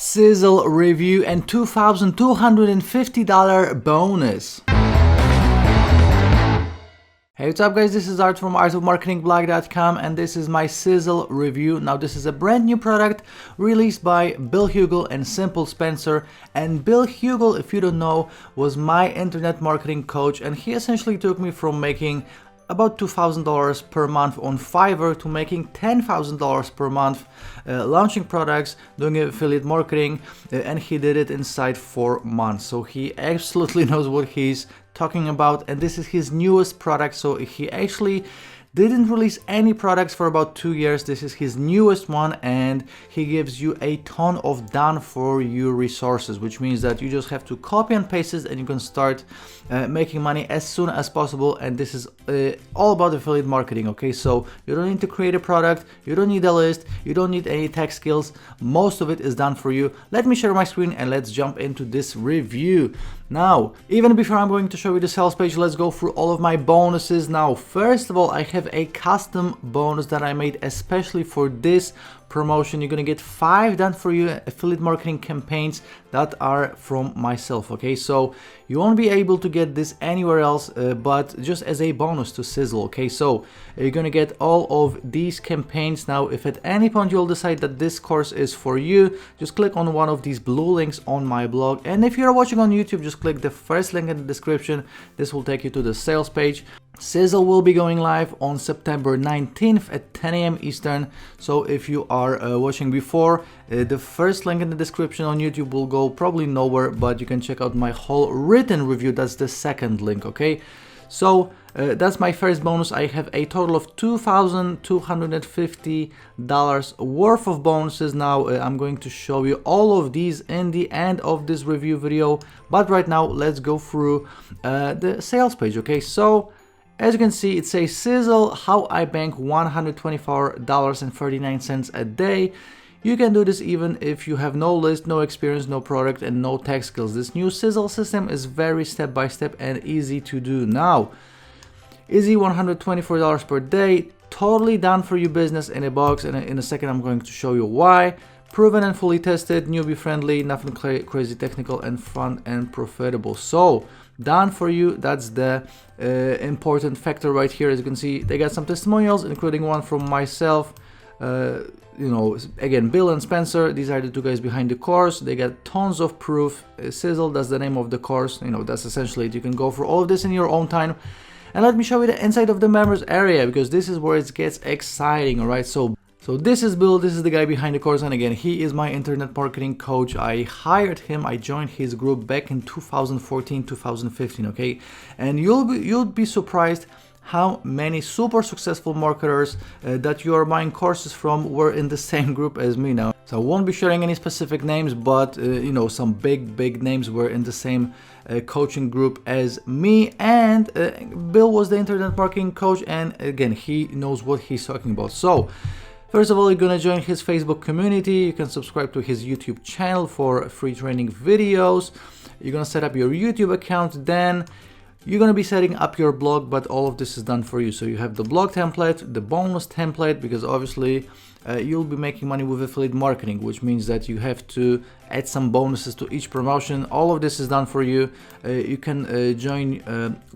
Sizzl review and $2,250 bonus. Hey, what's up guys, this is Art from artofmarketingblack.com and this is my Sizzl review. Now this is a brand new product released by Bill Hugall and Simple Spencer. And Bill Hugall, if you don't know, was my internet marketing coach, and he essentially took me from making about $2,000 per month on Fiverr to making $10,000 per month launching products, doing affiliate marketing, and he did it inside 4 months. So he absolutely knows what he's talking about, and this is his newest product. So he actually didn't release any products for about 2 years. This is his newest one, and he gives you a ton of done for you resources, which means that you just have to copy and paste it and you can start making money as soon as possible. And this is all about affiliate marketing. Okay, so you don't need to create a product, you don't need a list, you don't need any tech skills. Most of it is done for you. Let me share my screen and let's jump into this review. Now, even before I'm going to show you the sales page, let's go through all of my bonuses. Now, first of all, I have a custom bonus that I made especially for this promotion. You're gonna get 5 done for you affiliate marketing campaigns that are from myself. Okay, so you won't be able to get this anywhere else, but just as a bonus to Sizzl. Okay, so you're gonna get all of these campaigns. Now, if at any point you'll decide that this course is for you, just click on one of these blue links on my blog, and if you're watching on YouTube, just click the first link in the description. This will take you to the sales page. Sizzl will be going live on September 19th at 10 a.m. Eastern. So if you are watching before, the first link in the description on YouTube will go probably nowhere, but you can check out my whole written review. That's the second link, okay? So that's my first bonus. I have a total of $2,250 worth of bonuses. Now I'm going to show you all of these in the end of this review video, but right now let's go through the sales page. Okay, so as you can see, it says Sizzl, how I bank $124.39 a day. You can do this even if you have no list, no experience, no product, and no tech skills. This new Sizzl system is very step-by-step and easy to do. Now, easy $124 per day, totally done for you business in a box, and in a second I'm going to show you why. Proven and fully tested, newbie friendly, nothing crazy technical, and fun and profitable. So done for you, that's the important factor right here. As you can see, they got some testimonials, including one from myself, you know, again, Bill and Spencer. These are the two guys behind the course. They got tons of proof. Sizzl, that's the name of the course. You know, that's essentially it. You can go for all of this in your own time. And let me show you the inside of the members area, because this is where it gets exciting. All right, so this is Bill, this is the guy behind the course, and again, he is my internet marketing coach. I hired him, I joined his group back in 2014, 2015, okay? And you'll be surprised how many super successful marketers that you are buying courses from were in the same group as me now. So I won't be sharing any specific names, but you know, some big names were in the same coaching group as me, and Bill was the internet marketing coach, and again, he knows what he's talking about. So first of all, you're gonna join his Facebook community. You can subscribe to his YouTube channel for free training videos. You're gonna set up your YouTube account, then you're gonna be setting up your blog, but all of this is done for you. So you have the blog template, the bonus template, because obviously you'll be making money with affiliate marketing, which means that you have to add some bonuses to each promotion. All of this is done for you. You can join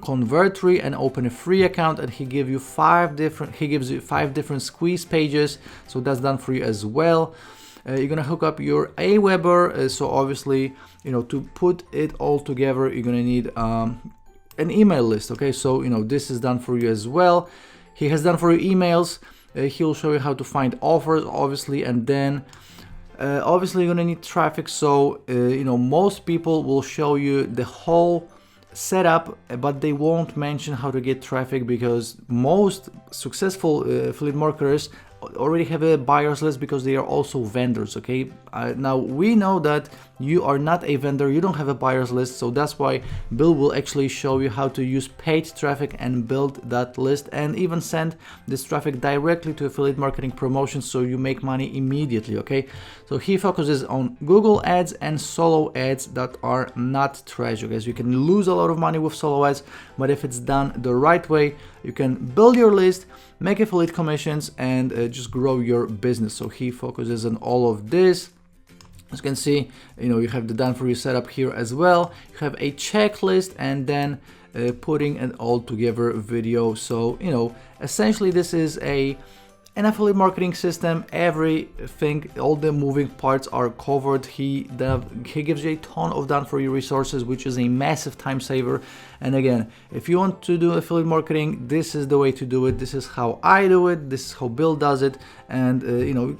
Convertri and open a free account, and he gives you 5 different squeeze pages, so that's done for you as well. You're gonna hook up your Aweber, so obviously, you know, to put it all together, you're gonna need an email list. Okay, so you know, this is done for you as well. He has done for you emails. He'll show you how to find offers, obviously, and then obviously you're gonna need traffic. So you know, most people will show you the whole setup, but they won't mention how to get traffic, because most successful affiliate marketers already have a buyers list because they are also vendors. Okay, now we know that you are not a vendor, you don't have a buyers list, so that's why Bill will actually show you how to use paid traffic and build that list, and even send this traffic directly to affiliate marketing promotions, so you make money immediately. Okay, so he focuses on Google ads and solo ads that are not trash, guys. You can lose a lot of money with solo ads, but if it's done the right way, you can build your list, make affiliate commissions, and just grow your business. So he focuses on all of this. As you can see, you have the done for you setup here as well. You have a checklist and then putting it all together video. So, essentially this is an affiliate marketing system. Everything, all the moving parts are covered. He gives you a ton of done for you resources, which is a massive time saver. And again, if you want to do affiliate marketing, this is the way to do it. This is how I do it. This is how Bill does it. And you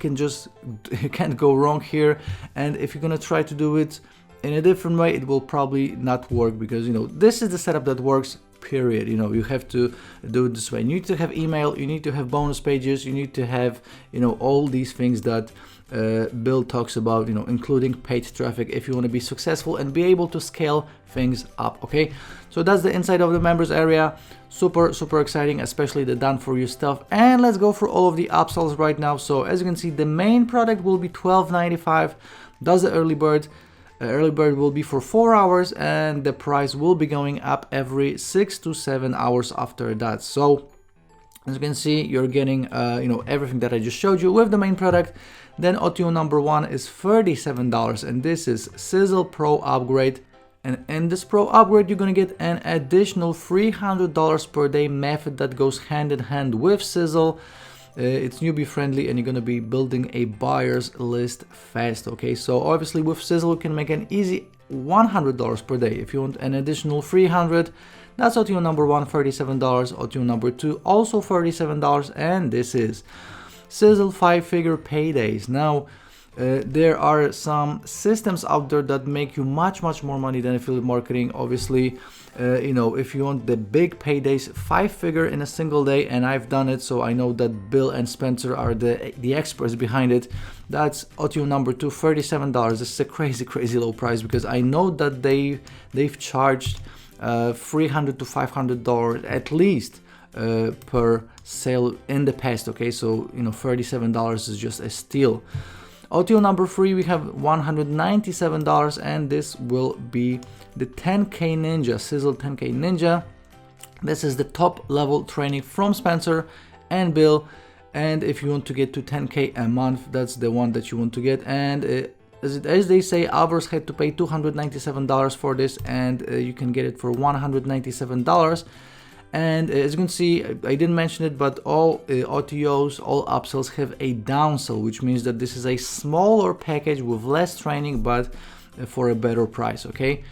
can't go wrong here. And if you're gonna try to do it in a different way, it will probably not work, because this is the setup that works, period. You have to do it this way. You need to have email, you need to have bonus pages, you need to have all these things that Bill talks about, including paid traffic, if you want to be successful and be able to scale things up. Okay, so that's the inside of the members area. Super exciting, especially the done for you stuff. And let's go for all of the upsells right now. So as you can see, the main product will be $12.95. That's the early bird. Early bird will be for 4 hours, and the price will be going up every 6 to 7 hours after that. So as you can see, you're getting everything that I just showed you with the main product. Then OTO number 1 is $37, and this is Sizzl Pro upgrade. And in this Pro upgrade, you're gonna get an additional $300 per day method that goes hand in hand with Sizzl. It's newbie friendly, and you're going to be building a buyers list fast. Okay, so obviously with Sizzl you can make an easy $100 per day. If you want an additional 300, that's OTO number 1, $37, OTO number 2 also $37, and this is Sizzl 5-figure paydays. Now there are some systems out there that make you much more money than affiliate marketing. Obviously, if you want the big paydays, 5-figure in a single day, and I've done it, so I know that Bill and Spencer are the experts behind it. That's OTO number 2, $37. This is a crazy low price, because I know that they've charged $300 to $500 at least per sale in the past. Okay, so $37 is just a steal. OTO number 3, we have $197, and this will be the 10K Ninja, Sizzl 10K Ninja. This is the top level training from Spencer and Bill, and if you want to get to 10K a month, that's the one that you want to get. And as they say, others had to pay $297 for this, and you can get it for $197. And as you can see, I didn't mention it, but all OTOs, all upsells have a downsell, which means that this is a smaller package with less training, but for a better price. Okay.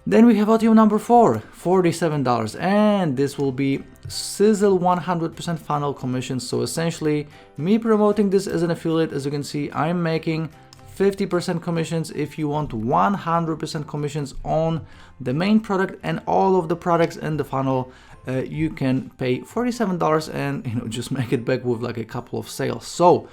Then we have OTO number 4, $47, and this will be Sizzl 100% funnel commission. So essentially, me promoting this as an affiliate, as you can see, I'm making 50% commissions. If you want 100% commissions on the main product and all of the products in the funnel, you can pay $47 and just make it back with like a couple of sales. So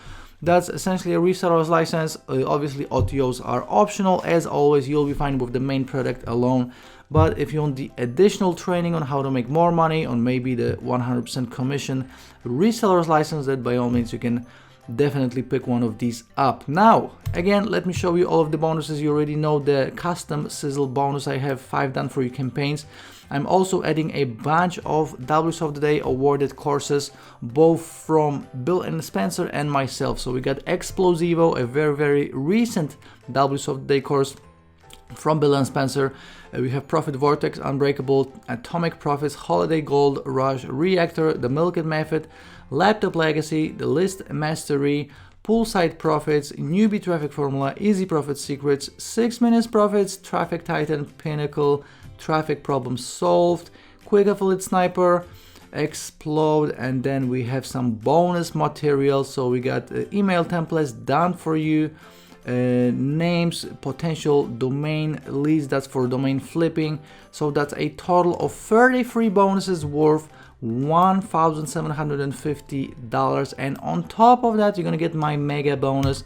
that's essentially a reseller's license. Obviously OTOs are optional. As always, you'll be fine with the main product alone. But if you want the additional training on how to make more money, on maybe the 100% commission reseller's license, that by all means you can definitely pick one of these up. Now again, let me show you all of the bonuses. You already know the custom Sizzl bonus. I have 5 done for you campaigns. I'm also adding a bunch of W's of the Day awarded courses, both from Bill and Spencer and myself. So we got Explosivo, a very recent W's of the Day course from Bill and Spencer. We have Profit Vortex, Unbreakable, Atomic Profits, Holiday Gold Rush, Reactor, the Milk It Method, Laptop Legacy, the List Mastery, Poolside Profits, Newbie Traffic Formula, Easy Profit Secrets, 6 Minutes Profits, Traffic Titan, Pinnacle, Traffic Problem Solved, Quick Affiliate Sniper, Explode, and then we have some bonus material. So we got email templates done for you, names, potential domain leads, that's for domain flipping. So that's a total of 33 bonuses worth $1,750, and on top of that you're gonna get my mega bonus,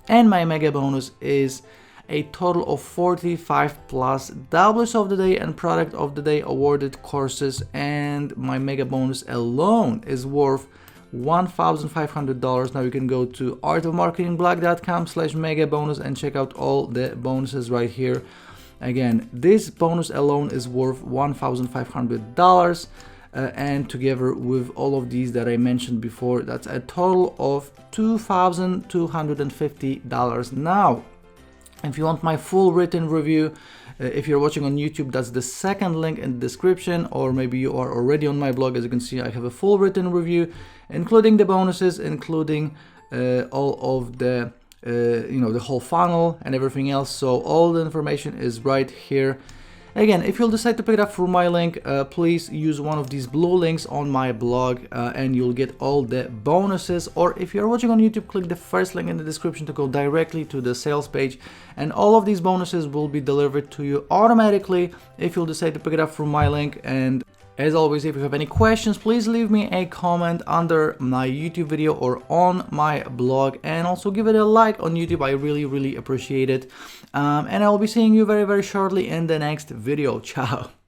and my mega bonus is a total of 45 plus W's of the Day and Product of the Day awarded courses, and my mega bonus alone is worth $1,500. Now you can go to artofmarketingblack.com/mega bonus and check out all the bonuses right here. Again, this bonus alone is worth $1,500. And together with all of these that I mentioned before, that's a total of $2,250. Now, If you want my full written review, if you're watching on YouTube, that's the second link in the description, or maybe you are already on my blog. As you can see, I have a full written review, including the bonuses, including all of the the whole funnel and everything else. So all the information is right here. Again, if you'll decide to pick it up through my link, please use one of these blue links on my blog and you'll get all the bonuses. Or if you're watching on YouTube, click the first link in the description to go directly to the sales page, and all of these bonuses will be delivered to you automatically if you'll decide to pick it up through my link. And as always, if you have any questions, please leave me a comment under my YouTube video or on my blog, and also give it a like on YouTube. I really appreciate it. And I will be seeing you very shortly in the next video. Ciao.